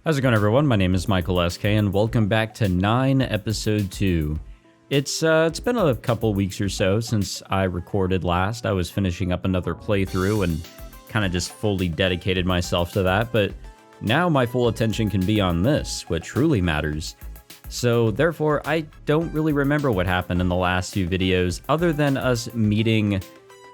How's it going, everyone? My name is Michael SK, and welcome back to 9 Episode 2. It's been a couple weeks or so since I recorded last. I was finishing up another playthrough and kind of just fully dedicated myself to that, but now my full attention can be on this, what truly matters. So therefore, I don't really remember what happened in the last few videos, other than us meeting,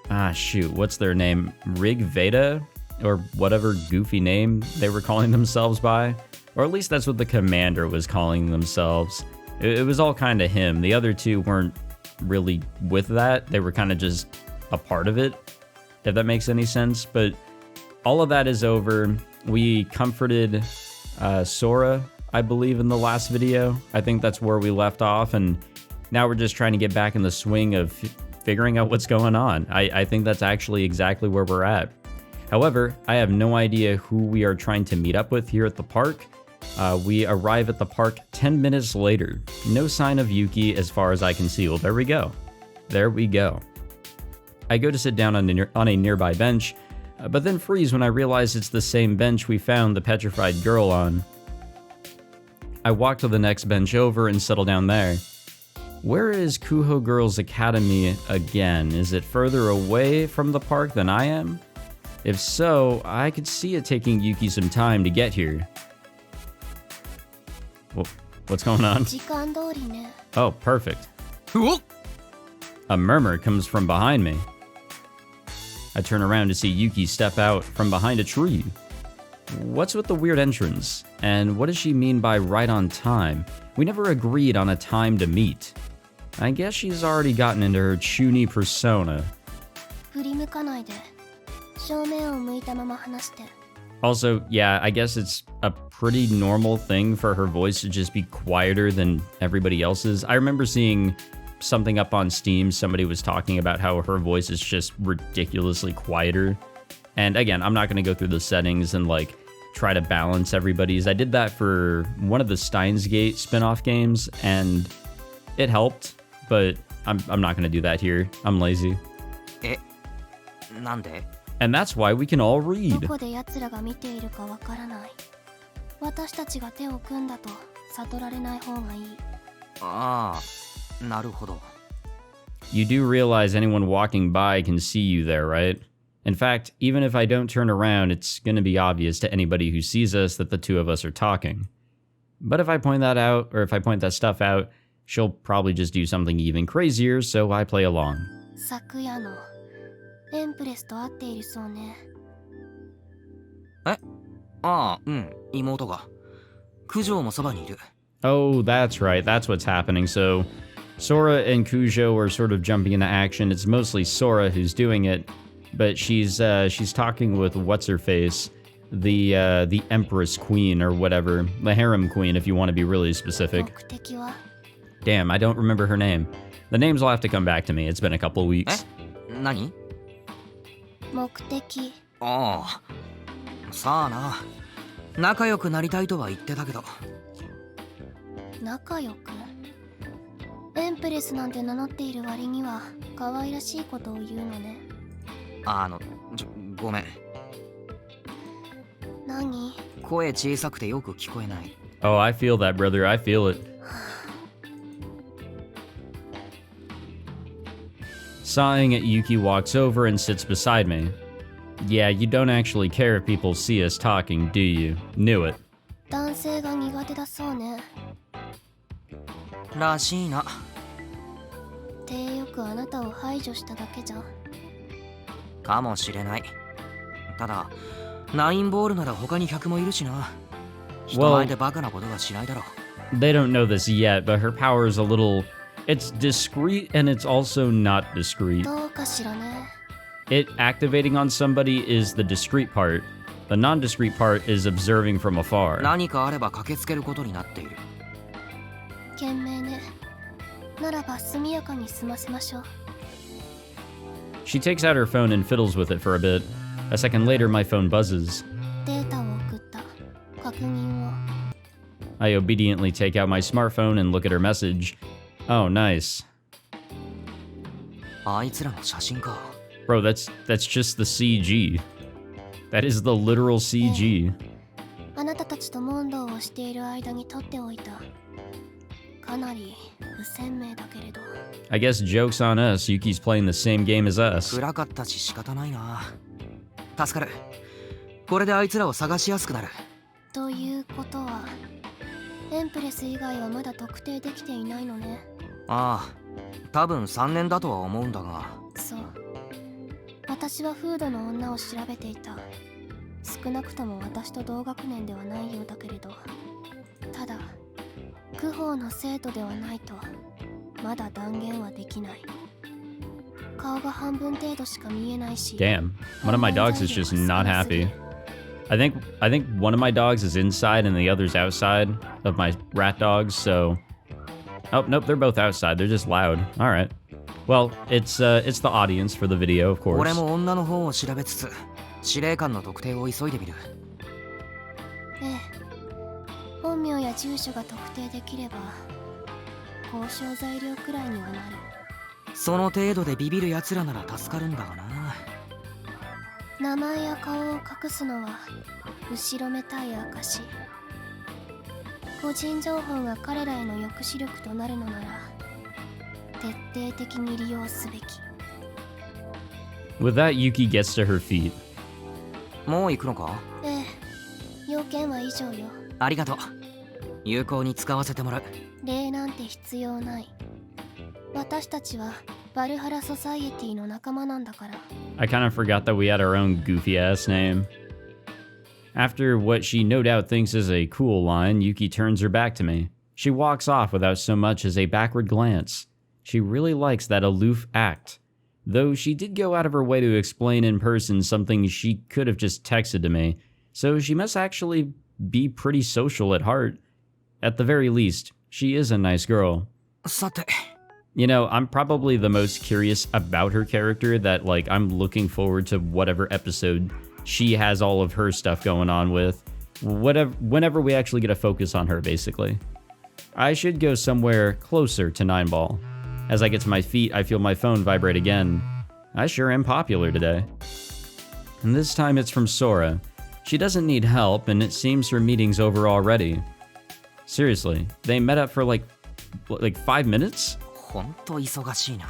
what's their name? Rig Veda? Or whatever goofy name they were calling themselves by. Or at least that's what the commander was calling themselves. It was all kind of him. The other two weren't really with that. They were kind of just a part of it, if that makes any sense. But all of that is over. We comforted Sora, I believe, in the last video. I think that's where we left off. And now we're just trying to get back in the swing of figuring out what's going on. I think that's actually exactly where we're at. However, I have no idea who we are trying to meet up with here at the park. We arrive at the park 10 minutes later. No sign of Yuki as far as I can see. Well, there we go. There we go. I go to sit down on a nearby bench, but then freeze when I realize it's the same bench we found the petrified girl on. I walk to the next bench over and settle down there. Where is Kuho Girls Academy again? Is it further away from the park than I am? If so, I could see it taking Yuki some time to get here. What's going on? Oh, perfect. A murmur comes from behind me. I turn around to see Yuki step out from behind a tree. What's with the weird entrance? And what does she mean by right on time? We never agreed on a time to meet. I guess she's already gotten into her Chuni persona. Also, yeah, I guess it's a pretty normal thing for her voice to just be quieter than everybody else's. I remember seeing something up on Steam, somebody was talking about how her voice is just ridiculously quieter. And again, I'm not going to go through the settings and like try to balance everybody's. I did that for one of the Steins Gate spin-off games and it helped, but I'm not going to do that here. I'm lazy. And that's why we can all read. You do realize anyone walking by can see you there, right? In fact, even if I don't turn around, it's going to be obvious to anybody who sees us that the two of us are talking. But if I point that out, or if I point that stuff out, she'll probably just do something even crazier, so I play along. Oh, that's right, that's what's happening. So Sora and Kujo are sort of jumping into action. It's mostly Sora who's doing it, but she's talking with what's-her-face, the Empress Queen or whatever, the Harem Queen if you want to be really specific. Damn, I don't remember her name. The names will have to come back to me, it's been a couple of weeks. Oh, I feel that, brother, I feel it. Sighing, Yuki walks over and sits beside me. Yeah, you don't actually care if people see us talking, do you? Knew it. Well, they don't know this yet, but her power is a little... It's discreet and it's also not discreet. It activating on somebody is the discreet part. The non-discreet part is observing from afar. She takes out her phone and fiddles with it for a bit. A second later, my phone buzzes. I obediently take out my smartphone and look at her message. Oh, nice. Bro, that's just the CG. That is the literal CG. ちと問答をしている間に取っておいた。かなり不鮮明だけれど。I guess joke's on us. Yuki's playing the same game as us. 暗かったし仕方ないな。助かる。これであいつらを探しやすくなる。ということは、エンプレス以外はまだ特定できていないのね。ああ、多分3年だとは思うんだが。そう。私はフードの女を調べていた。少なくとも私と同学年ではないようだけれど。ただ、クホーの生徒ではないとまだ断言はできない。顔が半分程度しか見えないし。 Damn, one of my dogs is just not happy. I think one of my dogs is inside and the other's outside of my rat dogs, so... Oh, nope, they're both outside. They're just loud. All right. Well, it's the audience for the video, of course. 俺も女の方を調べつつ、司令官の特定を急いでみる。ええ。本名や住所が特定できれば、交渉材料くらいにはなる。その程度でビビる奴らなら助かるんだがな。名前や顔を隠すのは後ろめたい証。個人情報が彼らへの抑止力となるのなら徹底的に利用すべき。 With that, Yuki gets to her feet. もう行くのか？ええ、要件は以上よ。ありがとう。有効に使わせてもらう。礼なんて必要ない。私たちはバルハラソサイエティの仲間なんだから。 I kind of forgot that we had our own goofy-ass name. After what she no doubt thinks is a cool line, Yuki turns her back to me. She walks off without so much as a backward glance. She really likes that aloof act. Though she did go out of her way to explain in person something she could have just texted to me, so she must actually be pretty social at heart. At the very least, she is a nice girl. さて。 You know, I'm probably the most curious about her character, that like I'm looking forward to whatever episode she has all of her stuff going on with. Whenever we actually get a focus on her, basically. I should go somewhere closer to 9-ball. As I get to my feet, I feel my phone vibrate again. I sure am popular today. And this time it's from Sora. She doesn't need help, and it seems her meeting's over already. Seriously, they met up for like 5 minutes? ほんと忙しいな。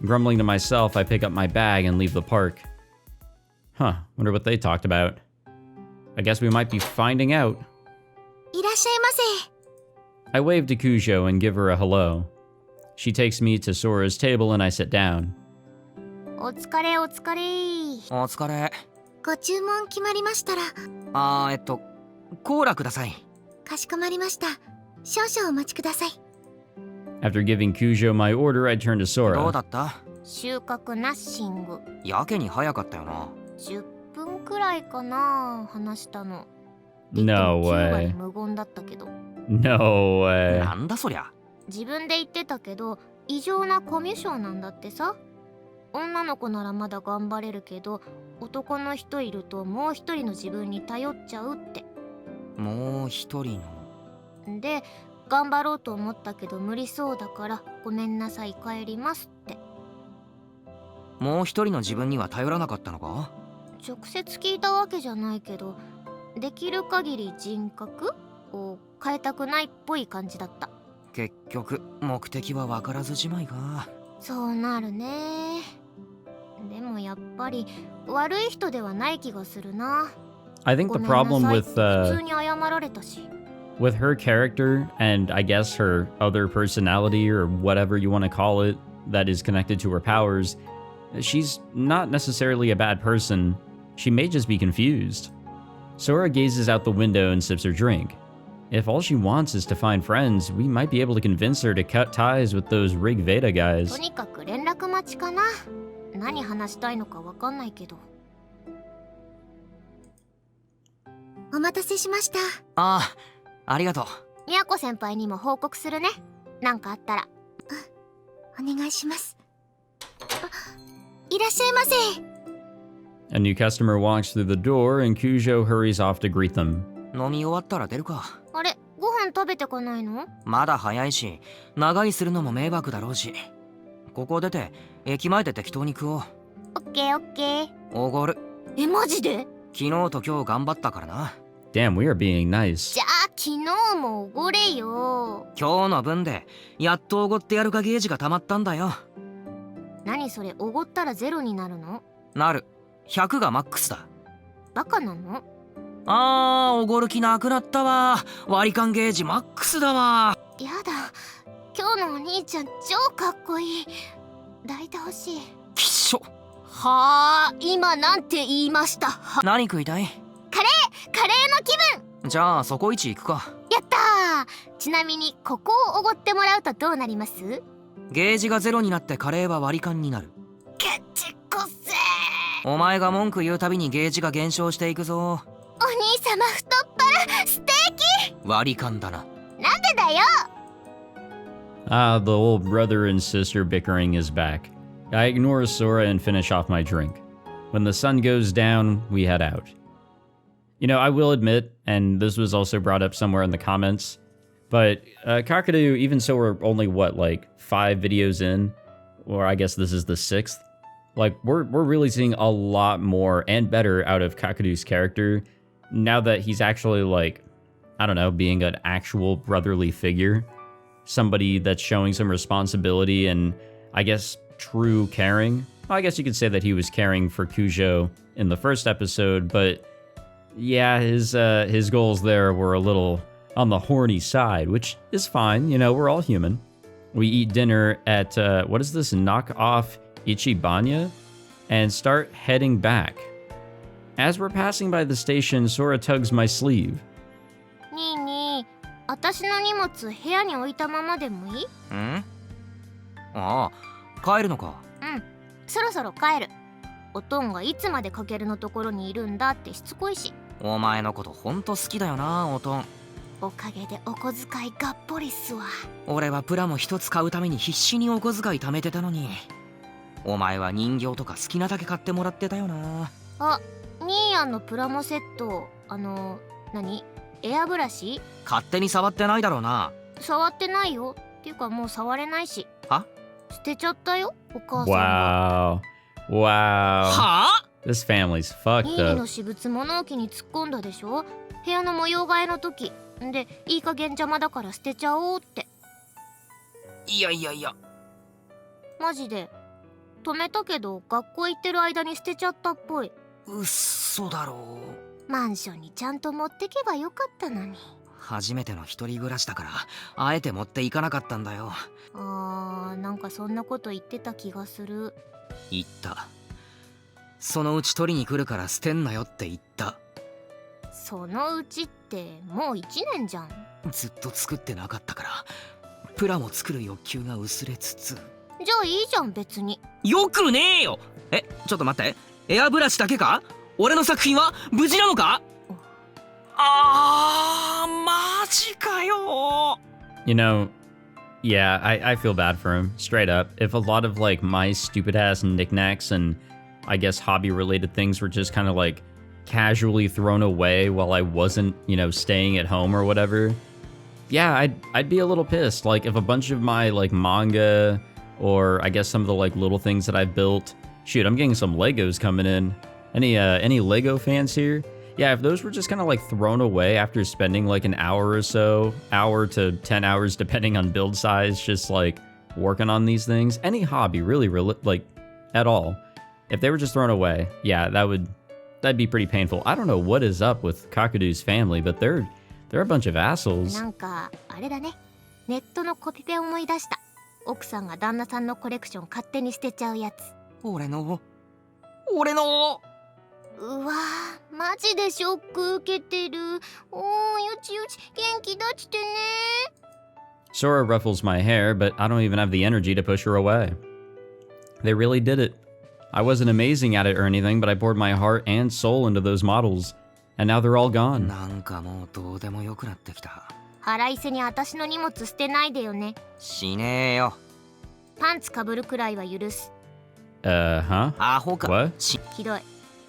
Grumbling to myself, I pick up my bag and leave the park. Huh, wonder what they talked about. I guess we might be finding out. いらっしゃいませ。 I wave to Kujo and give her a hello. She takes me to Sora's table and I sit down. お疲れお疲れ。お疲れ。ご注文決まりましたら。コーラください。かしこまりました。少々お待ちください。 After giving Kujo my order, I turn to どう Sora. だった？収穫ナッシング。やけに早かったよな。10分くらいかな、話したの。 No 9 way. 割無言だったけど。 No way. なんだそりゃ。自分で言ってたけど、異常なコミュ障なんだってさ。女の子ならまだ頑張れるけど、男の人いるともう一人の自分に頼っちゃうって。もう一人の。で、頑張ろうと思ったけど無理そうだからごめんなさい帰りますって。もう一人の自分には頼らなかったのか？直接聞いたわけじゃないけど、できる限り人格を変えたくないっぽい感じだった。結局目的は分からずじまいか。そうなるね。でもやっぱり悪い人ではない気がするな。 I think the problem with 普通に謝られたし。with her character and I guess her other personality or whatever you want to call it that is connected to her powers, she's not necessarily a bad person. She may just be confused. Sora gazes out the window and sips her drink. If all she wants is to find friends, we might be able to convince her to cut ties with those Rig Veda と guys. にかく連絡待ちかな。何話したいのかわかんないけど。お待たせしました。あありがとう。みやこ先輩にも報告するね。なんかあったら。お願いします。いらっしゃいませ。 A new customer walks through the door and Kujo hurries off to greet them. 飲み終わったら出るか。あれ、ご飯食べてかないの？まだ早いし、長居するのも迷惑だろうし。ここ出て駅前で適当に食おう。オッケーオッケー。おごる。え、マジで？昨日と今日頑張ったからな。Damn, we are being nice. じゃあ昨日もおごれよ。今日の分でやっとおごってやるかゲージが溜まったんだよ。何それ、おごったらゼロになるの？なる。100がマックスだ。バカなの？おごる気なくなったわ。割り勘ゲージマックスだわ。やだ、今日のお兄ちゃん超かっこいい。抱いてほしい。きっしょ。はあ、今なんて言いました？何食いたい？カレーの気分。じゃあそこ1行くか。やったー。ちなみにここをおごってもらうとどうなります？ゲージがゼロになってカレーは割り勘になる。ケチこせー。お前が文句言うたびにゲージが減少していくぞ。お兄様太っ腹、ステーキ。割り勘だな。なんでだよ。The old brother and sister bickering is back. I ignore Sora and finish off my drink. When the sun goes down, we head out. You know, I will admit, and this was also brought up somewhere in the comments, but Kakeru, even so we're only, like 5 videos in, or I guess this is the 6th, like, we're really seeing a lot more and better out of Kakeru's character now that he's actually, like, I don't know, being an actual brotherly figure. Somebody that's showing some responsibility and, I guess, true caring. Well, I guess you could say that he was caring for Kujo in the first episode, but yeah, his goals there were a little on the horny side, which is fine. You know, we're all human. We eat dinner at, what is this, knockoff Ichibanya? And start heading back. As we're passing by the station, Sora tugs my sleeve. ニーニー、私の荷物部屋に置いたままでもいい？ん？ああ、帰るのか。うん、そろそろ帰る。おとんがいつまでかけるのところにいるんだってしつこいし。お前のことほんと好きだよな、おとん。おかげでお小遣いがっぽりっすわ。俺はプラモ一つ買うために必死にお小遣い貯めてたのに。お前は人形とか好きなだけ買ってもらってたよな。あ、ニーヤンのプラモセット、何？エアブラシ？勝手に触ってないだろうな。触ってないよ。っていうかもう触れないし。は？捨てちゃったよ、お母さんが。Wow. はあ？ This family's fucked ニーニー up. の私物物置に突っ込んだでしょ？部屋の模様替えの時。で、いい加減邪魔だから捨てちゃおうって。いやいやいや。マジで。止めたけど学校行ってる間に捨てちゃったっぽい。うっそだろう。マンションにちゃんと持ってけばよかったのに。初めての一人暮らしだからあえて持っていかなかったんだよ。なんかそんなこと言ってた気がする。言った。そのうち取りに来るから捨てんなよって言った。そのうちってもう1年じゃん。ずっと作ってなかったからプラも作る欲求が薄れつつ。じゃあいいじゃん別に。よくねえよ。ちょっと待って、エアブラシだけか？俺の作品は無事なのか？マジかよ。 You know, yeah, I feel bad for him, straight up. If a lot of, like, my stupid-ass knickknacks and, I guess, hobby-related things were just kind of, like, casually thrown away while I wasn't, you know, staying at home or whatever, yeah, I'd be a little pissed. Like, if a bunch of my, like, manga or, I guess, some of the, like, little things that I've built... Shoot, I'm getting some Legos coming in. Any Lego fans here? Yeah, if those were just kind of, like, thrown away after spending, like, an hour or so, hour to 10 hours, depending on build size, just, like, working on these things, any hobby, really, like, at all, if they were just thrown away, yeah, that'd be pretty painful. I don't know what is up with Kakeru's family, but they're a bunch of assholes. なんかあれだね。ネットのコピペ思い出した。奥さんが旦那さんのコレクション勝手に捨てちゃうやつ。俺のうわー、マジでショック受けてる。おー、よちよち元気出してね。 Sora ruffles my hair, but I don't even have the energy to push her away. They really did it. I wasn't amazing at it or anything, but I poured my heart and soul into those models, and now they're all gone. なんかもうどうでもよくなってきた。腹いせに私の荷物捨てないでよね。しねえよ。パンツかぶるくらいは許す。Huh? アホか。 What? ひどい。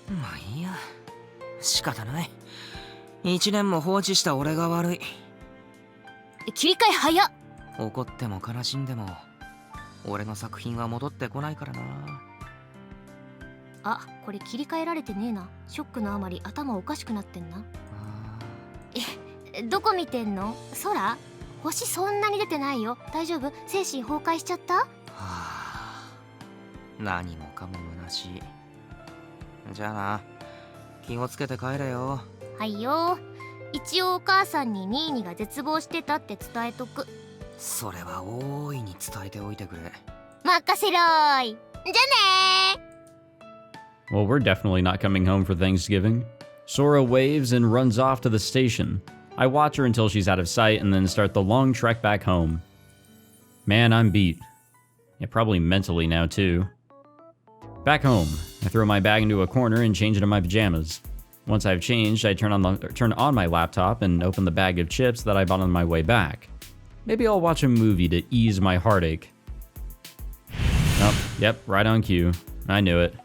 まあいいや。仕方ない。1年も放置した俺が悪い。切り替え早っ。怒っても悲しんでも俺の作品は戻ってこないからな。あ、これ切り替えられてねえな。ショックのあまり頭おかしくなってんな。どこ見てんの？空？星そんなに出てないよ。大丈夫？精神崩壊しちゃった？はあ、何もかも虚しい。じゃあな、気をつけて帰れよ。はいよ。一応お母さんにニーニが絶望してたって伝えとく。それは大いに伝えておいてくれ。任せろーい。じゃあねー。 Well, we're definitely not coming home for Thanksgiving. Sora waves and runs off to the station. I watch her until she's out of sight and then start the long trek back home. Man, I'm beat. Yeah, probably mentally now too. Back home, I throw my bag into a corner and change into my pajamas. Once I've changed, I turn on my laptop and open the bag of chips that I bought on my way back. Maybe I'll watch a movie to ease my heartache. Oh, yep, right on cue. I knew it.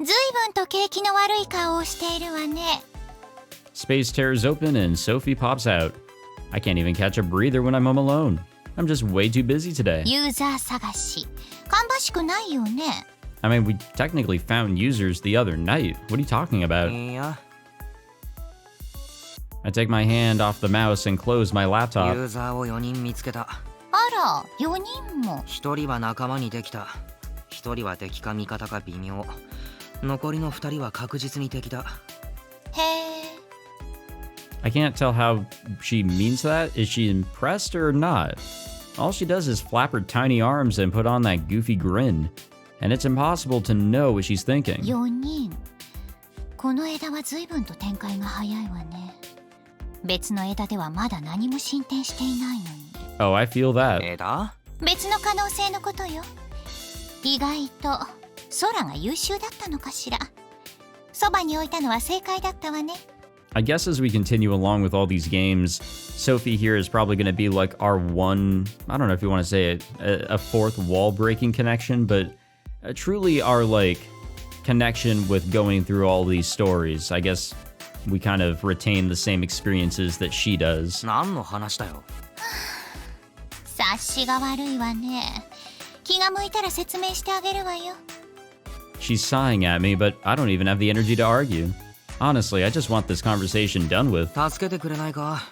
ずいぶんと景気の悪い顔をしているわね。 Space tears open and Sophie pops out. I can't even catch a breather when I'm home alone. I'm just way too busy today. ユーザー探し。芳しくないよね。I mean, we technically found users the other night. What are you talking about? いや、 I take my hand off the mouse and close my ユ laptop. ーザーを4人見つけた。あら、4人も。1人は仲間にできた。1人は敵か味方か微妙。残りの2人は確実に敵だ。へえ。I can't tell how she means that. Is she impressed or not? All she does is flap her tiny arms and put on that goofy grin. And it's impossible to know what she's thinking. 4人。この枝はずいぶんと展開が早いわね。別の枝ではまだ何も進展していないのに。Oh, I feel that. 枝？別の可能性のことよ。意外と空が優秀だったのかしら。そばに置いたのは正解だったわね。I guess as we continue along with all these games, Sophie here is probably going to be like our one, I don't know if you want to say it, a fourth wall breaking connection, but truly our like connection with going through all these stories. I guess we kind of retain the same experiences that she does. 何の話だよ。察しが悪いわね。気が向いたら説明してあげるわよ。She's sighing at me, but I don't even have the energy to argue. Honestly, I just want this conversation done with. 助けてくれないか。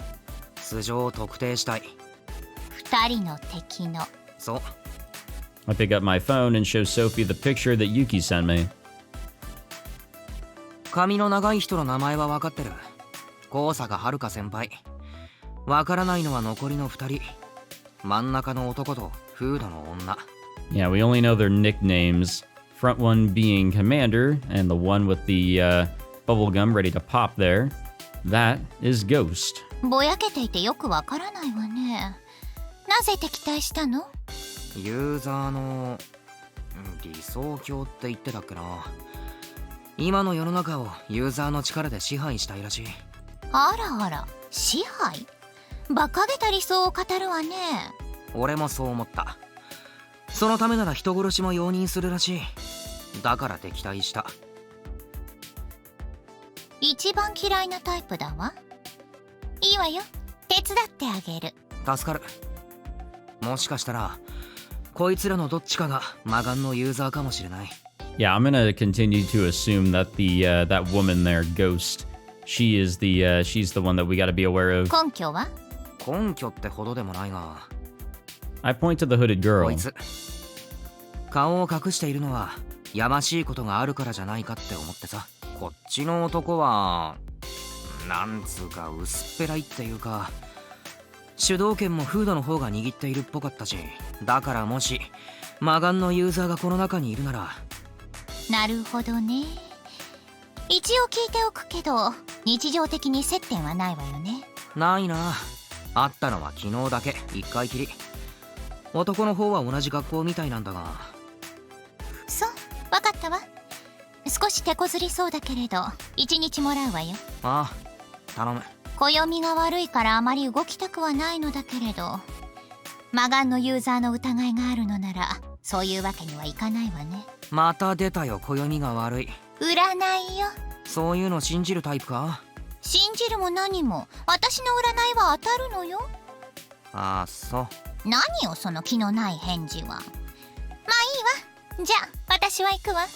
素性を特定したい。2人の敵の。そう。I pick up my phone and show Sophie the picture that Yuki sent me. 髪の長い人の名前は分かってる。高坂遥先輩。分からないのは残りの2人。真ん中の男とフードの女。Yeah, we only know their nicknames. Front one being Commander, and the one with the bubblegum ready to pop there. That is Ghost. ぼやけていてよくわからないわね。なぜ敵対したの？ユーザーの理想郷って言ってたっけな。今の世の中をユーザーの力で支配したいらしい。あらあら、支配？馬鹿げた理想を語るわね。俺もそう思った。そのためなら人殺しも容認するらしい。だから敵対した。一番嫌いなタイプだわ。いいわよ。手伝ってあげる。助かる。もしかしたらこいつらのどっちかが魔眼のユーザーかもしれない。Yeah, I'm gonna continue to assume that that woman there, Ghost, she's the one that we gotta be aware of. 根拠は？根拠ってほどでもないが。I point to the hooded こい girl. つ顔を隠しているのはやましいことがあるからじゃないかって思ってさ。こっちの男はなんつうか薄っぺらいっていうか、主導権もフードの方が握っているっぽかったし、だからもし魔眼のユーザーがこの中にいるなら。なるほどね。一応聞いておくけど、日常的に接点はないわよね。ないな。あったのは昨日だけ、一回きり。男の方は同じ学校みたいなんだが。そう、わかったわ。少し手こずりそうだけれど、1日もらうわよ。ああ、頼む。暦が悪いからあまり動きたくはないのだけれど、魔眼のユーザーの疑いがあるのなら、そういうわけにはいかないわね。また出たよ、暦が悪い。占いよ。そういうの信じるタイプか？信じるも何も、私の占いは当たるのよ。ああ、そう。何よその気のない返事は。まあいいわ。じゃあ私は行くわ。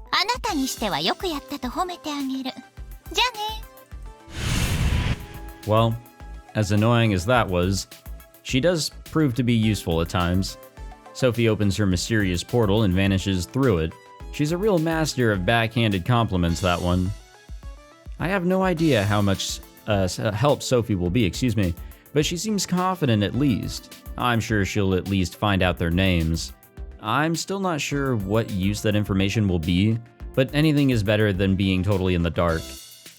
あなたにしてはよくやったと褒めてあげる。じゃあね。Well, as annoying as that was, she does prove to be useful at times. Sophie opens her mysterious portal and vanishes through it. She's a real master of backhanded compliments, that one. I have no idea how much help Sophie will be, but she seems confident at least. I'm sure she'll at least find out their names. I'm still not sure what use that information will be, but anything is better than being totally in the dark.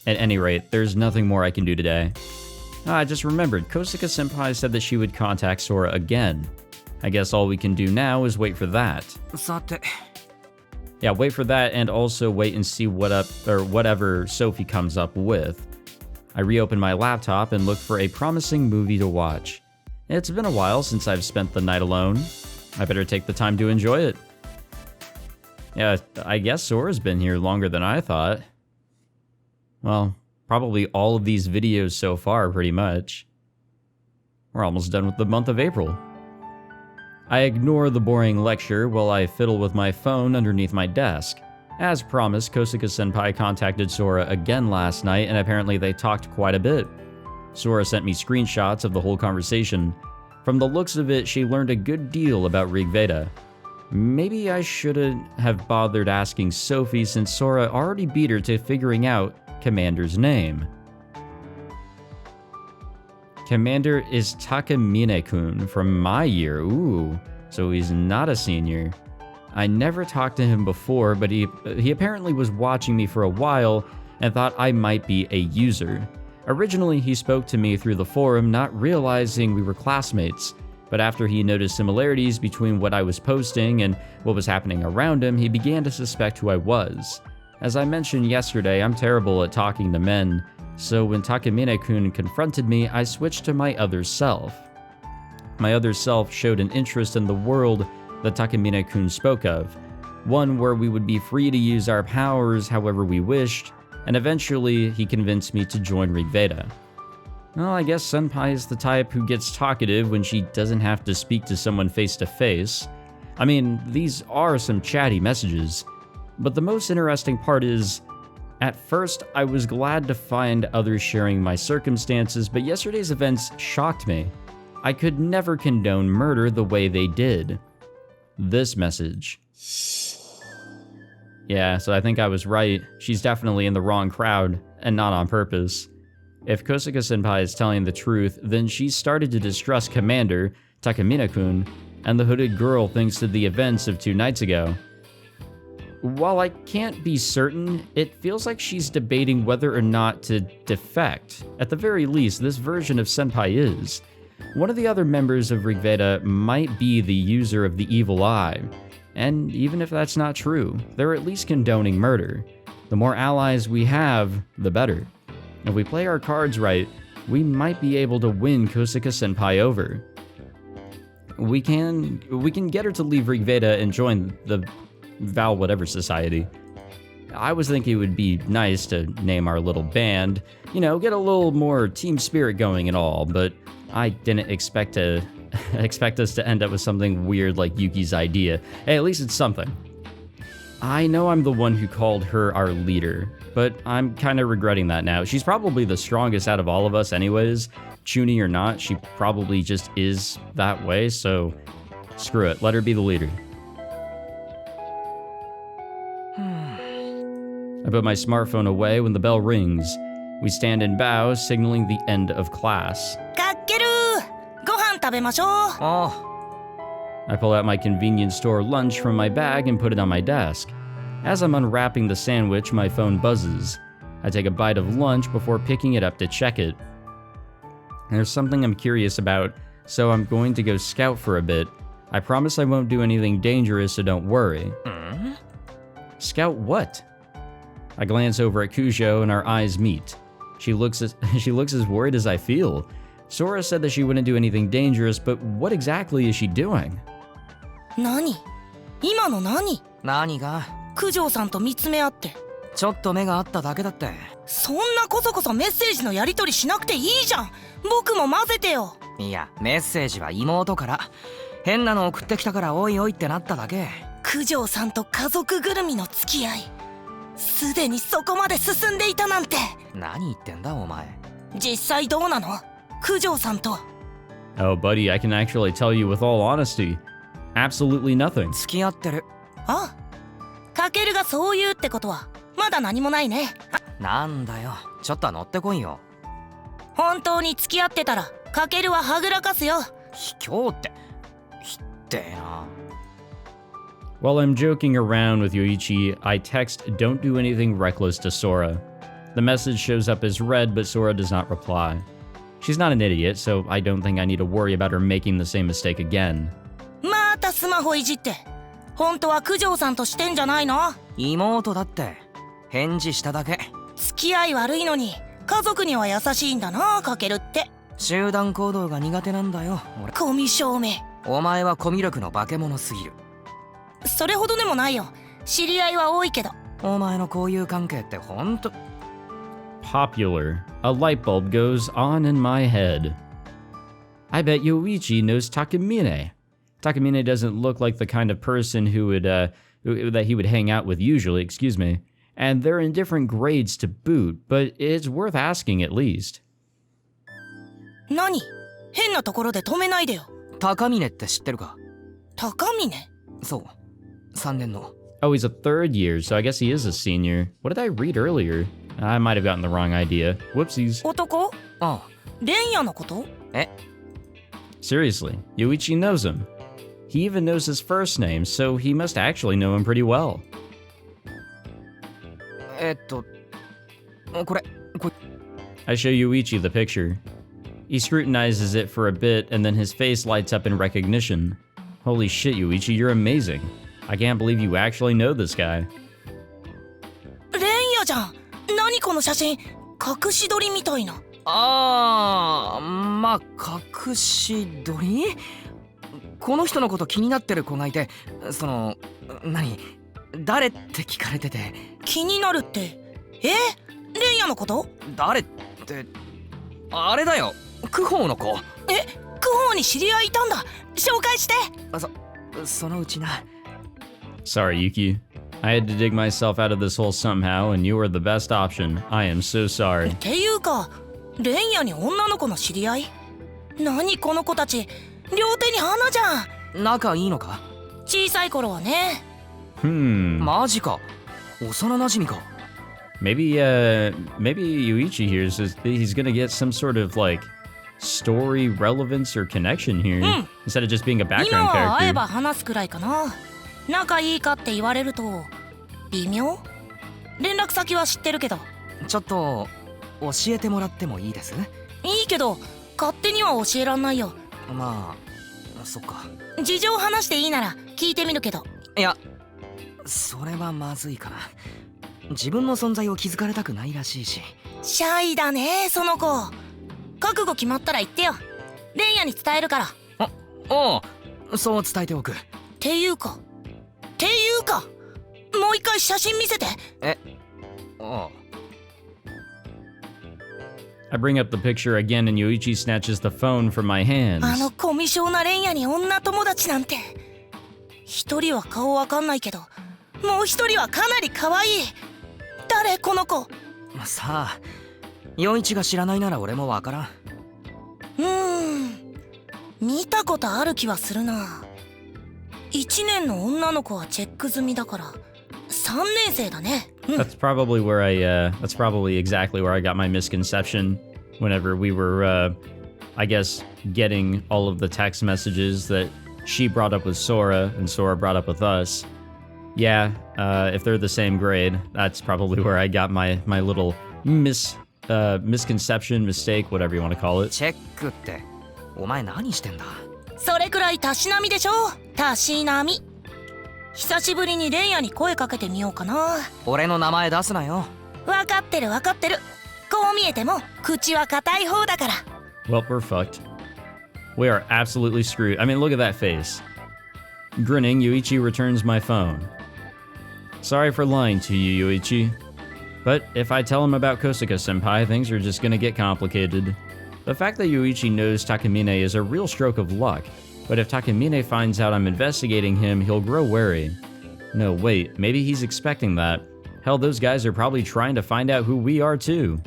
At any rate, there's nothing more I can do today. I just remembered, Kosaka-senpai said that she would contact Sora again. I guess all we can do now is wait for that. Yeah, wait for that and also wait and see whatever Sophie comes up with. I reopen my laptop and look for a promising movie to watch. It's been a while since I've spent the night alone. I better take the time to enjoy it. Yeah, I guess Sora's been here longer than I thought. Well, probably all of these videos so far, pretty much. We're almost done with the month of April. I ignore the boring lecture while I fiddle with my phone underneath my desk. As promised, Kosaka-senpai contacted Sora again last night, and apparently they talked quite a bit. Sora sent me screenshots of the whole conversation. From the looks of it, she learned a good deal about Rig Veda. Maybe I shouldn't have bothered asking Sophie since Sora already beat her to figuring out Commander's name. Commander is Takamine-kun from my year. Ooh, so he's not a senior. I never talked to him before, but he apparently was watching me for a while and thought I might be a user. Originally, he spoke to me through the forum, not realizing we were classmates. But after he noticed similarities between what I was posting and what was happening around him, he began to suspect who I was. As I mentioned yesterday, I'm terrible at talking to men, so when Takamine-kun confronted me, I switched to my other self. My other self showed an interest in the world that Takamine-kun spoke of, one where we would be free to use our powers however we wished, and eventually he convinced me to join Rig Veda. Well, I guess Senpai is the type who gets talkative when she doesn't have to speak to someone face to face. I mean, these are some chatty messages, but the most interesting part is, at first I was glad to find others sharing my circumstances, but yesterday's events shocked me. I could never condone murder the way they did. This message. Yeah, so I think I was right. She's definitely in the wrong crowd, and not on purpose. If Kosaka-senpai is telling the truth, then she started to distrust Commander, Takamine-kun, and the hooded girl thanks to the events of 2 nights ago. While I can't be certain, it feels like she's debating whether or not to defect. At the very least, this version of Senpai is. One of the other members of Rig Veda might be the user of the evil eye. And even if that's not true, they're at least condoning murder. The more allies we have, the better. If we play our cards right, we might be able to win Kosaka-senpai over. We can get her to leave Rig Veda and join the Val Whatever Society. I was thinking it would be nice to name our little band, get a little more team spirit going and all, but I didn't expect us to end up with something weird like Yuki's idea. Hey, at least it's something. I know I'm the one who called her our leader, but I'm kind of regretting that now. She's probably the strongest out of all of us anyways. Chuny or not, she probably just is that way, so screw it. Let her be the leader. I put my smartphone away when the bell rings. We stand and bow, signaling the end of class. Kakeru! Gohan tabemashou! Oh, I pull out my convenience store lunch from my bag and put it on my desk. As I'm unwrapping the sandwich, my phone buzzes. I take a bite of lunch before picking it up to check it. There's something I'm curious about, so I'm going to go scout for a bit. I promise I won't do anything dangerous, so don't worry. Scout what? I glance over at Kujo and our eyes meet. She looks as worried as I feel. Sora said that she wouldn't do anything dangerous, but what exactly is she doing? Nani? 今の何? 何が? 九条さんと見つめ合って。ちょっと目が合っただけだって。そんなこそこそメッセージのやり取りしなくていいじゃん。僕も混ぜてよ。いや、メッセージは妹から。変なの送ってきたからおいおいってなっただけ。九条さんと家族ぐるみの付き合い。すでにそこまで進んでいたなんて。何言ってんだお前。実際どうなの？九条さんと。 Oh, buddy, I can actually tell you with all honesty. Absolutely nothing. 付き合ってる。あ、カケルがそう言うってことはまだ何もないね。なんだよ、ちょっと乗ってこいよ。本当に付き合ってたらカケルははぐらかすよ。卑怯ってひってえな。 While I'm joking around with Yoichi, I text "Don't do anything reckless" to Sora. The message shows up as read, but Sora does not reply. She's not an idiot, so I don't think I need to worry about her making the same mistake again. またスマホいじって。本当は九条さんとしてんじゃないの？妹だって返事しただけ。付き合い悪いのに家族には優しいんだな、カケルって。集団行動が苦手なんだよ俺。コミ証明。お前はコミュ力の化け物すぎる。それほどでもないよ。知り合いは多いけど。お前の交友関係ってほんと。 Popular. A light bulb goes on in my head. I bet Yoichi knows Takamine. Takamine doesn't look like the kind of person that he would hang out with usually, excuse me. And they're in different grades to boot, but it's worth asking at least. 何？変なところで止めないでよ。高峰って知ってるか？高峰？そう3年の。 Oh, he's a third year, so I guess he is a senior. What did I read earlier? I might have gotten the wrong idea. Whoopsies. 男？ああ。レンヤのこと？え？ Seriously, Yoichi knows him. He even knows his first name, so he must actually know him pretty well. これ I show Yoichi the picture. He scrutinizes it for a bit, and then his face lights up in recognition. Holy shit, Yoichi, you're amazing. I can't believe you actually know this guy. レンヤじゃん。何この写真？隠し撮りみたいな。ああ、まあ隠し撮り？この人のこと気になってる子がいて、誰って聞かれてて。気になるって？レンヤのこと？誰ってあれだよ、クホウの子。クホウに知り合いいたんだ。紹介して。そのうちな。 Sorry, Yuki. I had to dig myself out of this hole somehow, and you were the best option. I am so sorry. っていうか、レンヤに女の子の知り合い？何この子たち、両手に花じゃん。仲いいのか？小さい頃はね。マジか。幼馴染か。Maybe Yuichi here is he's gonna get some sort of like story relevance or connection here instead of just being a 今 background は会え character. ば話すくらいかな。仲いいかって言われると微妙。連絡先は知ってるけど。ちょっと教えてもらってもいいです？いいけど勝手には教えらんないよ。まあそっか。事情話していいなら聞いてみるけど。いや、それはまずいかな。自分の存在を気づかれたくないらしいし。シャイだねその子。覚悟決まったら言ってよ。レンヤに伝えるから。おう、そう伝えておく。っていうかもう一回写真見せて。I bring up the picture again, and Yoichi snatches the phone from my hands. あのコミ性なレンヤに女友達なんて。一人は顔わかんないけど、もう一人はかなり可愛い。誰この子？さあ、ヨイチが知らないなら俺もわからん。見たことある気はするな。1年の女の子はチェック済みだから3年生だね。That's probably exactly where I got my misconception whenever we were, I guess, getting all of the text messages that she brought up with Sora and Sora brought up with us. Yeah, if they're the same grade, that's probably where I got my little misconception, mistake, whatever you want to call it. チェックってお前何してんだ？それくらいたしなみでしょ。たしなみ。久しぶりにレンヤに声かけてみようかな。俺の名前出すなよ。分かってる。こう見えても口は硬い方だから。 Well, we're fucked. We are absolutely screwed. I mean, look at that face. Grinning, Yuichi returns my phone. Sorry for lying to you, Yuichi. But if I tell him about Kosaka-senpai, things are just gonna get complicated. The fact that Yuichi knows Takamine is a real stroke of luck, but if Takamine finds out I'm investigating him, he'll grow wary. No, wait, maybe he's expecting that. Hell, those guys are probably trying to find out who we are too.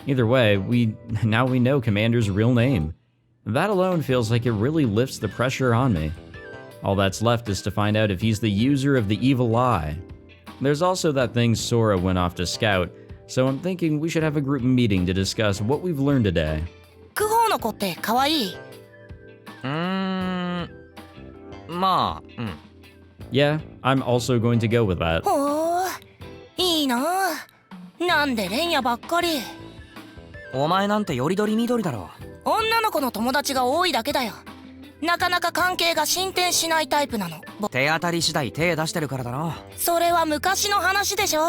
Either way, now we know Commander's real name. That alone feels like it really lifts the pressure on me. All that's left is to find out if he's the user of the evil eye. There's also that thing Sora went off to scout, so I'm thinking we should have a group meeting to discuss what we've learned today. クホーの子って可愛い。まあ、Yeah, I'm also going to go with that. ほう、いいな。なんでレンヤばっかり。お前なんてよりどりみどりだろ。女の子の友達が多いだけだよ。なかなか関係が進展しないタイプなの。手当たり次第手出してるからだろ。それは昔の話でしょ。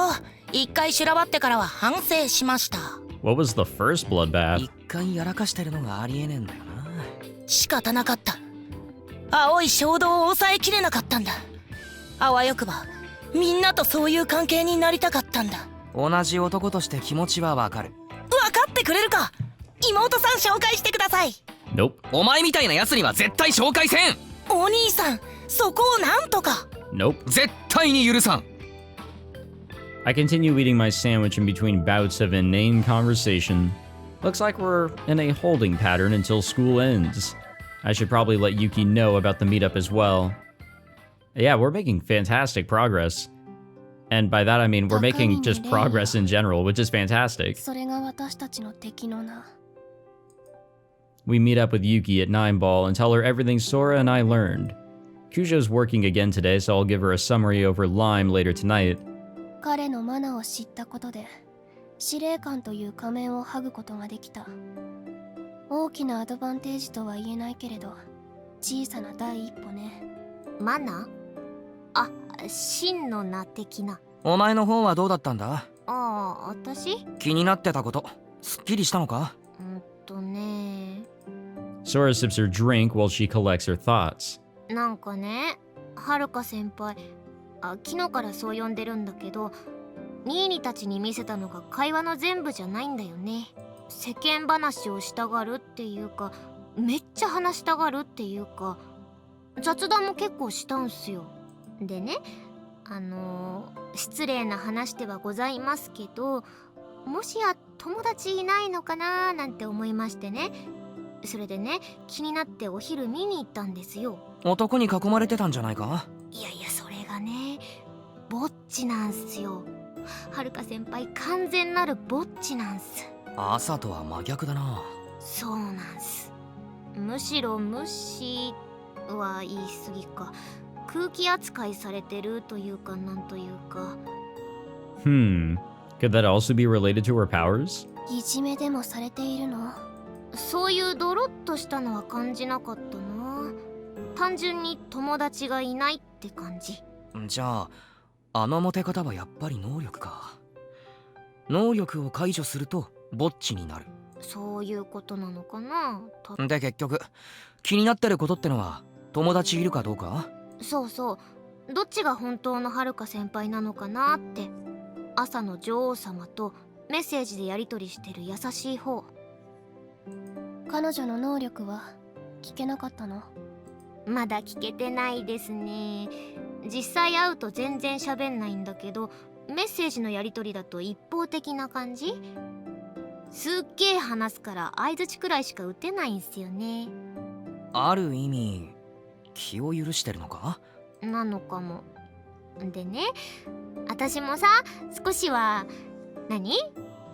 一回修羅場ってからは反省しました。What was the first bloodbath? 一回やらかしてるのがありえねえんだよな。仕方なかった。青い衝動を抑えきれなかったんだ。あわよくばみんなとそういう関係になりたかったんだ。同じ男として気持ちはわかる。分かってくれるか。妹さん紹介してください。Nope. お前みたいな奴には絶対紹介せん。お兄さん、そこをなんとか。Nope. 絶対に許さん。I continue eating my sandwich in between bouts of inane conversation. Looks like we're in a holding pattern until school ends. I should probably let Yuki know about the meetup as well. Yeah, we're making fantastic progress. And by that I mean we're making just progress in general, which is fantastic. それが私たちの敵の名。 We meet up with Yuki at 9 Ball and tell her everything Sora and I learned. Kujo's working again today, so I'll give her a summary over Lime later tonight. 彼のマナーを知ったことで司令官という仮面を剥ぐことができた。大きなアドバンテージとは言えないけれど小さな第一歩ね。マナ？あ、真の名的な。お前の方はどうだったんだ？ああ、私？気になってたこと、すっきりしたのか？ね。 Sora sips her drink while she collects her thoughts. なんかね、はるか先輩、昨日からそう呼んでるんだけど、ニーニたちに見せたのが会話の全部じゃないんだよね。世間話をしたがるっていうか、めっちゃ話したがるっていうか、雑談も結構したんすよ。でね、失礼な話ではございますけど、もしや友達いないのかななんて思いましてね。それでね、気になってお昼見に行ったんですよ。男に囲まれてたんじゃないか？いやいや、それがね、ぼっちなんすよ。はるか先輩完全なるぼっちなんす。朝とは真逆だな。そうなんす。むしろ無視は言い過ぎか、空気扱いされてるというかなんというか。Could that also be related to her powers? いじめでもされているの？そういうドロッとしたのは感じなかったな。単純に友達がいないって感じ。じゃあ、あのモテ方はやっぱり能力か。能力を解除するとぼっちになる。そういうことなのかな。で結局気になってることってのは友達いるかどうか？そうそう、どっちが本当のはるか先輩なのかなって。朝の女王様とメッセージでやり取りしてる優しい方。彼女の能力は聞けなかったの？まだ聞けてないですね。実際会うと全然喋んないんだけど、メッセージのやり取りだと一方的な感じ。すっげー話すから相槌くらいしか打てないんすよね。ある意味気を許してるのか？なのかも。でね、私もさ、少しは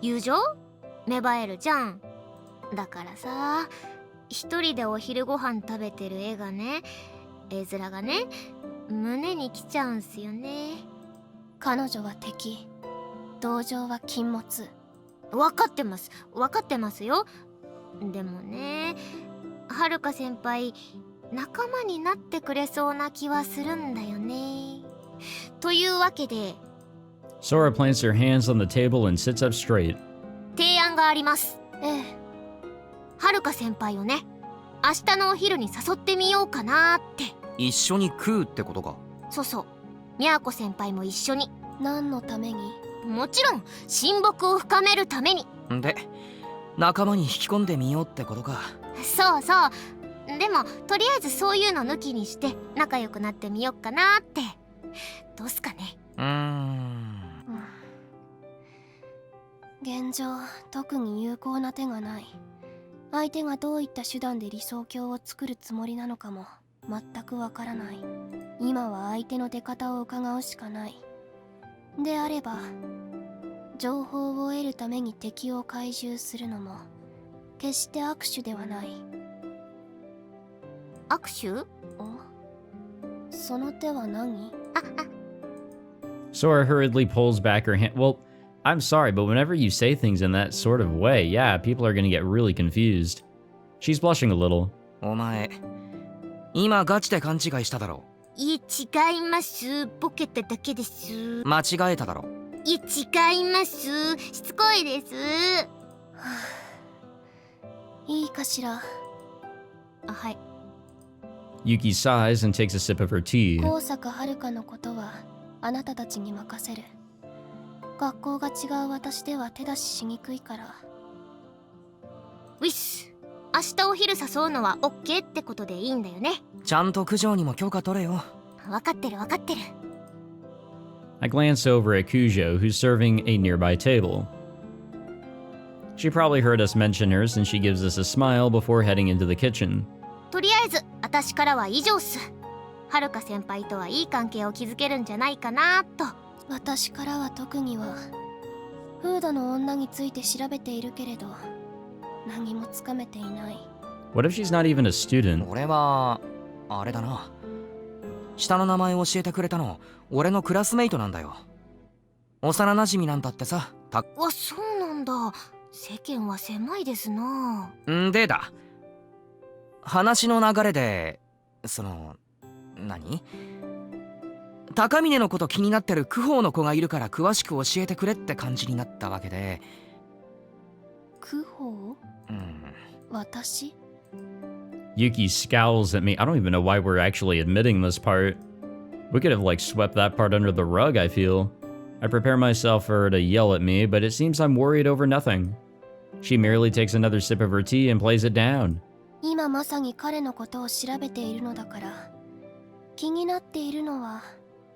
友情芽生えるじゃん。だからさ、一人でお昼ご飯食べてる絵がね、絵面がね、胸に来ちゃうんすよね。彼女は敵、同情は禁物。分かってます、分かってますよ。でもね、はるか先輩仲間になってくれそうな気はするんだよね。というわけで Sora plants her hands on the table and sits up straight. 提案があります。ええ。はるか先輩をね、明日のお昼に誘ってみようかなって。一緒に食うってことか？そうそう、みやこ先輩も一緒に。何のために？もちろん親睦を深めるために。で仲間に引き込んでみようってことか？そうそう。でもとりあえずそういうの抜きにして仲良くなってみよっかなって。どうすかね？現状特に有効な手がない。相手がどういった手段で理想郷を作るつもりなのかも全くわからない。今は相手の出方を伺うしかない。であれば情報を得るために敵を懐柔するのも決して悪手ではない。握手？その手は何？ Sora hurriedly pulls back her hand. Well, I'm sorry, but whenever you say things in that sort of way, yeah, people are gonna get really confused. She's blushing a little. お前、今ガチで勘違いしただろ。いえ、違います。ボケただけです。間違えただろ。いえ、違います。しつこいです。いいかしら。はい。Yuki sighs and takes a sip of her tea. 高坂遥のことはあなたたちに任せる。学校が違う私では手出ししにくいから。ウィッス。明日お昼誘うのは OK ってことでいいんだよね。ちゃんと九条にも許可取れよ。分かってる分かってる。I glance over at Kujo, who's serving a nearby table. She probably heard us mention her since she gives us a smile before heading into the kitchen. とりあえず私からは以上っす。はるか先輩とはいい関係を築けるんじゃないかなと。私からは特にはフードの女について調べているけれど何もつかめていない。 What if she's not even a student? 俺はあれだな。下の名前を教えてくれたの俺のクラスメイトなんだよ。幼馴染なんだってさ。わ、そうなんだ。世間は狭いですな。んでだ。話の流れで何？高峰のこと気になってる九方の子がいるから詳しく教えてくれって感じになったわけで。九方？私？ Yuki scowls at me. I don't even know why we're actually admitting this part. We could have swept that part under the rug, I feel. I prepare myself for her to yell at me, but it seems I'm worried over nothing. She merely takes another sip of her tea and plays it down. 今まさに彼のことを調べているのだから気になっているのは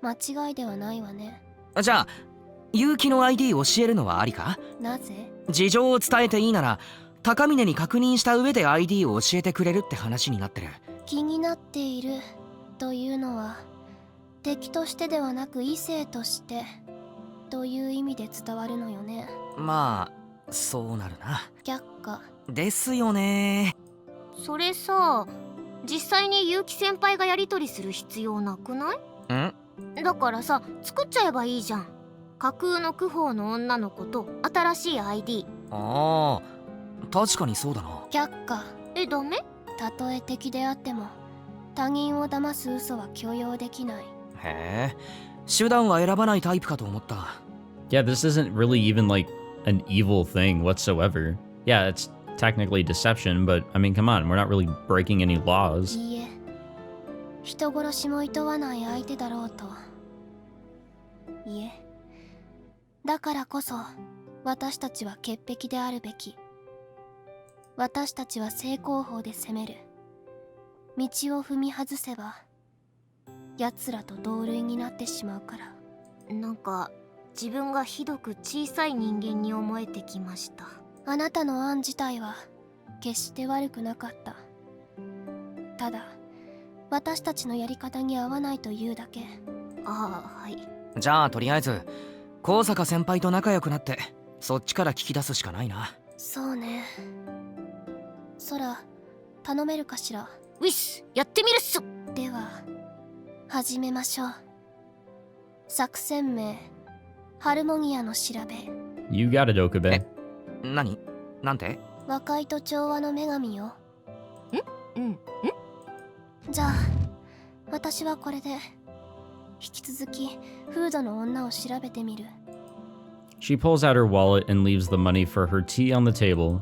間違いではないわね。じゃあ結城の ID 教えるのはありか？なぜ？事情を伝えていいなら高峰に確認した上で ID を教えてくれるって話になってる。気になっているというのは敵としてではなく異性としてという意味で伝わるのよね。まあそうなるな。却下ですよね。それさ、実際に結城先輩がやり取りする必要なくない？だからさ、作っちゃえばいいじゃん。架空の九方の女の子と新しい ID。ああ、確かにそうだな。却下。ダメ？たとえ敵であっても他人を騙す嘘は許容できない。へえ、手段は選ばないタイプかと思った。Yeah, this isn't really even an evil thing whatsoever. Yeah, it's technically deception, but I mean, come on, we're not really breaking any laws. いいえ、人殺しも厭わない相手だろうと。いえ、だからこそ私たちは潔癖であるべき。私たちは正攻法で攻める。道を踏み外せば奴らと同類になってしまうから。なんか自分がひどく小さい人間に思えてきました。あなたの案自体は決して悪くなかった。ただ私たちのやり方に合わないというだけ。ああ、はい。じゃあとりあえず高坂先輩と仲良くなってそっちから聞き出すしかないな。そうね。空、頼めるかしら。ウィス、やってみるっす。では始めましょう。作戦名ハルモニアの調べ。 You got it, Okabe. 何？なんて？和解と調和の女神よ。じゃあ私はこれで引き続きフードの女を調べてみる。 She pulls out her wallet and leaves the money for her tea on the table.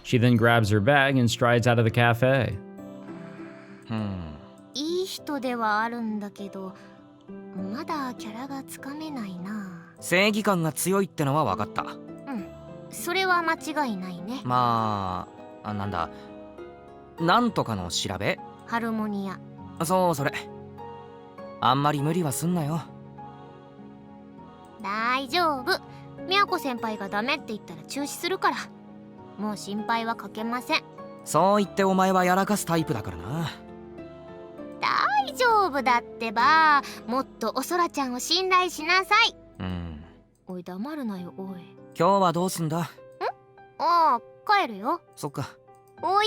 She then grabs her bag and strides out of the cafe. いい人ではあるんだけど、まだキャラがつかめないな。正義感が強いってのは分かった。それは間違いないね。まあ、なんだ、なんとかの調べ？ハルモニア。そう、それ。あんまり無理はすんなよ。大丈夫。みやこ先輩がダメって言ったら中止するから、もう心配はかけません。そう言ってお前はやらかすタイプだからな。大丈夫だってば。もっとおそらちゃんを信頼しなさい。おい黙るなよおい。今日はどうすんだ？ああ帰るよ。そっか。おやおや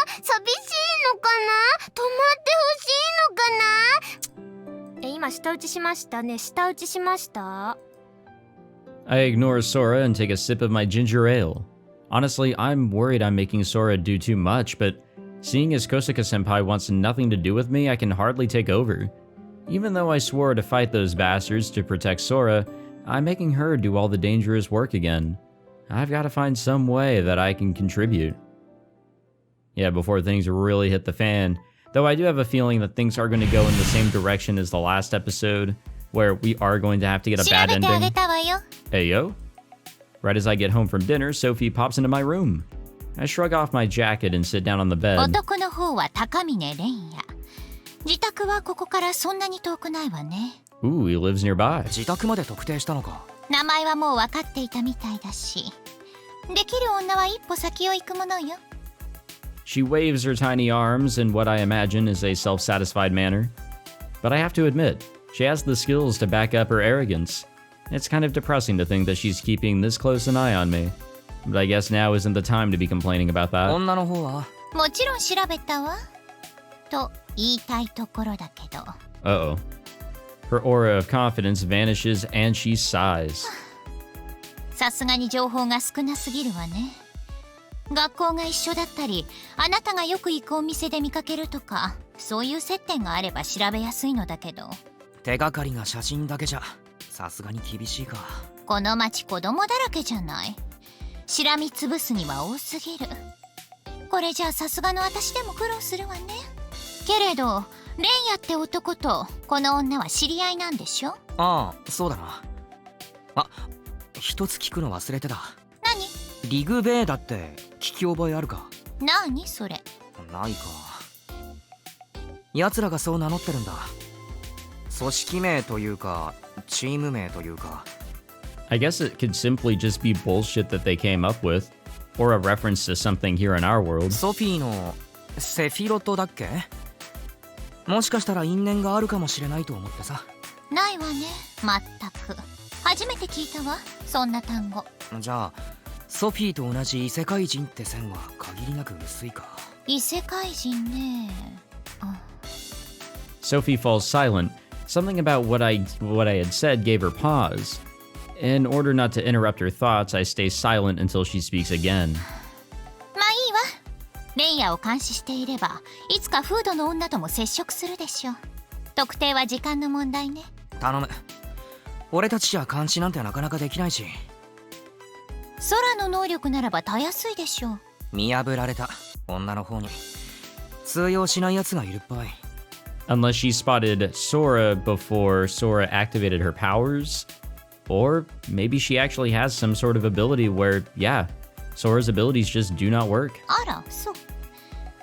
寂しいのかな、泊まってほしいのかな。今舌打ちしましたね。舌打ちしました。I ignore Sora and take a sip of my ginger ale. Honestly, I'm worried I'm making Sora do too much, but seeing as Kosaka-senpai wants nothing to do with me, I can hardly take over. Even though I swore to fight those bastards to protect Sora, I'm making her do all the dangerous work again. I've got to find some way that I can contribute. Yeah, before things really hit the fan. Though I do have a feeling that things are going to go in the same direction as the last episode, where we are going to have to get a bad ending. Hey yo. Right as I get home from dinner, Sophie pops into my room. I shrug off my jacket and sit down on the bed. 男の方は高峰蓮也。自宅はここからそんなに遠くないわね。Ooh, he lives nearby. 自宅まで特定したのか。名前はもう分かっていたみたいだし、できる女は一歩先を行くものよ。She waves her tiny arms in what I imagine is a self-satisfied manner. But I have to admit, she has the skills to back up her arrogance. It's kind of depressing to think that she's keeping this close an eye on me. But I guess now isn't the time to be complaining about that. 女の方は？もちろん調べたわ。と言いたいところだけど。Uh-oh. Her aura of confidence vanishes and she sighs. さすがに情報が少なすぎるわね。学校が一緒だったり、あなたがよく行くお店で見かけるとか、そういう接点があれば調べやすいのだけど。手がかりが写真だけじゃさすがに厳しいか。この町子供だらけじゃない。しらみつぶすには多すぎる。これじゃあさすがの私でも苦労するわね。けれどレイヤって男とこの女は知り合いなんでしょ？ああ、そうだな。あ、一つ聞くの忘れてた。何？リグベーダって聞き覚えあるか？何それ？ないか。奴らがそう名乗ってるんだ。組織名というかチーム名というか。I guess it could simply just be bullshit that they came up with, or a reference to something here in our world. ソフィーのセフィロトだっけ？もしかしたら因縁があるかもしれないと思ってさ。ないわね、まったく。初めて聞いたわ、そんな単語。じゃあソフィーと同じ異世界人って線は限りなく薄いか。異世界人ね。Sophie falls silent. Something about what I had said gave her pause. In order not to interrupt her thoughts, I stay silent until she speaks again. まあいいわ。レイヤを監視していれば、いつかフードの女とも接触するでしょう。特定は時間の問題ね。頼む。俺たちじゃ監視なんてなかなかできないし。空の能力ならばたやすいでしょう。見破られた女の方に通用しない奴がいるっぽい。 Unless she spotted Sora before Sora activated her powers, or maybe she actually has some sort of ability where, yeah, Sora's abilities just do not work. あら、そう。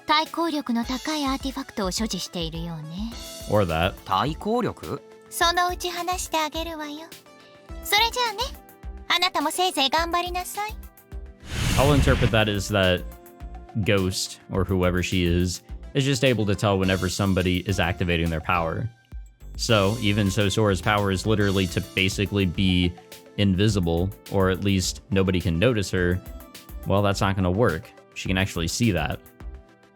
対抗力の高いアーティファクトを所持しているようね。Or that. 対抗力？そのうち話してあげるわよ。それじゃあね、あなたもせいぜい頑張りなさい。I'll interpret that as that Ghost, or whoever she is just able to tell whenever somebody is activating their power. So, even so, Sora's power is literally to basically be invisible, or at least nobody can notice her. Well, that's not going to work. She can actually see that.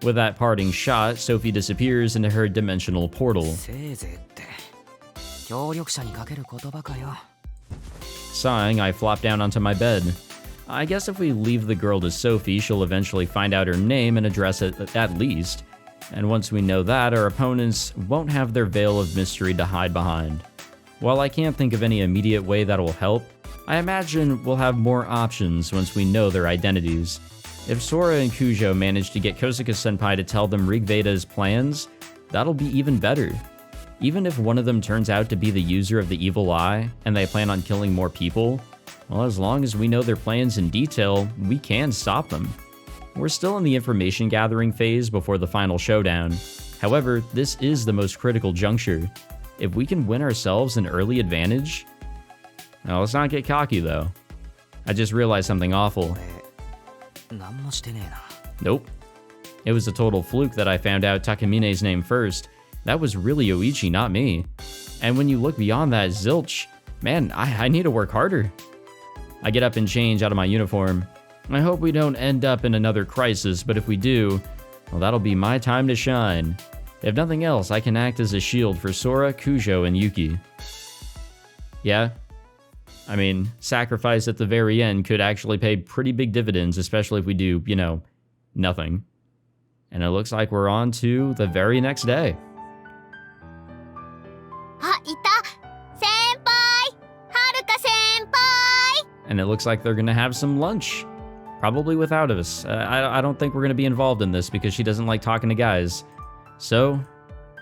With that parting shot, Sophie disappears into her dimensional portal. せいぜいって協力者にかける言葉かよ。 Sighing, I flop down onto my bed. I guess if we leave the girl to Sophie, she'll eventually find out her name and address it at least. And once we know that, our opponents won't have their veil of mystery to hide behind. While I can't think of any immediate way that will help, I imagine we'll have more options once we know their identities. If Sora and Kujo manage to get Kosaka-senpai to tell them Rig Veda's plans, that'll be even better. Even if one of them turns out to be the user of the evil eye, and they plan on killing more people, well, as long as we know their plans in detail, we can stop them. We're still in the information gathering phase before the final showdown. However, this is the most critical juncture. If we can win ourselves an early advantage, Now, let's not get cocky, though. I just realized something awful. 何もしてねえな。 Nope. It was a total fluke that I found out Takamine's name first. That was really Yoichi, not me. And when you look beyond that, zilch. Man, I need to work harder. I get up and change out of my uniform. I hope we don't end up in another crisis, but if we do, well, that'll be my time to shine. If nothing else, I can act as a shield for Sora, Kujo, and Yuki. Yeah? I mean, sacrifice at the very end could actually pay pretty big dividends, especially if we do, you know, nothing. And it looks like we're on to the very next day. あ、いた先輩はるか先輩 And it looks like they're gonna have some lunch. Probably without us. I don't think we're gonna be involved in this because she doesn't like talking to guys. So,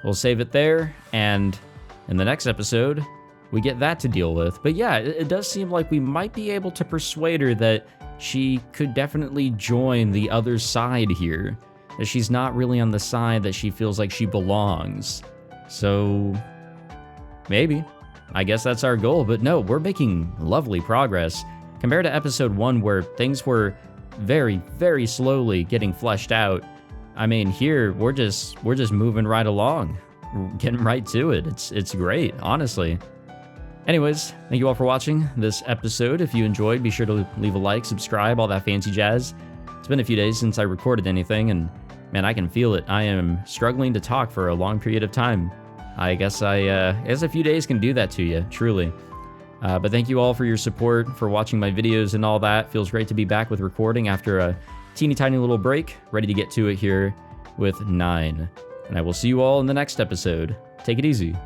we'll save it there, and in the next episode, we get that to deal with. But yeah, it does seem like we might be able to persuade her that she could definitely join the other side here. That she's not really on the side that she feels like she belongs. So, maybe. I guess that's our goal, but no, we're making lovely progress. Compared to episode 1 where things were very, very slowly getting fleshed out, I mean, here, we're just moving right along. We're getting right to it. It's great, honestly. Anyways, thank you all for watching this episode. If you enjoyed, be sure to leave a like, subscribe, all that fancy jazz. It's been a few days since I recorded anything, and man, I can feel it. I am struggling to talk for a long period of time. I guess a few days can do that to you, truly. But thank you all for your support, for watching my videos and all that. Feels great to be back with recording after a teeny tiny little break, ready to get to it here with 9. And I will see you all in the next episode. Take it easy.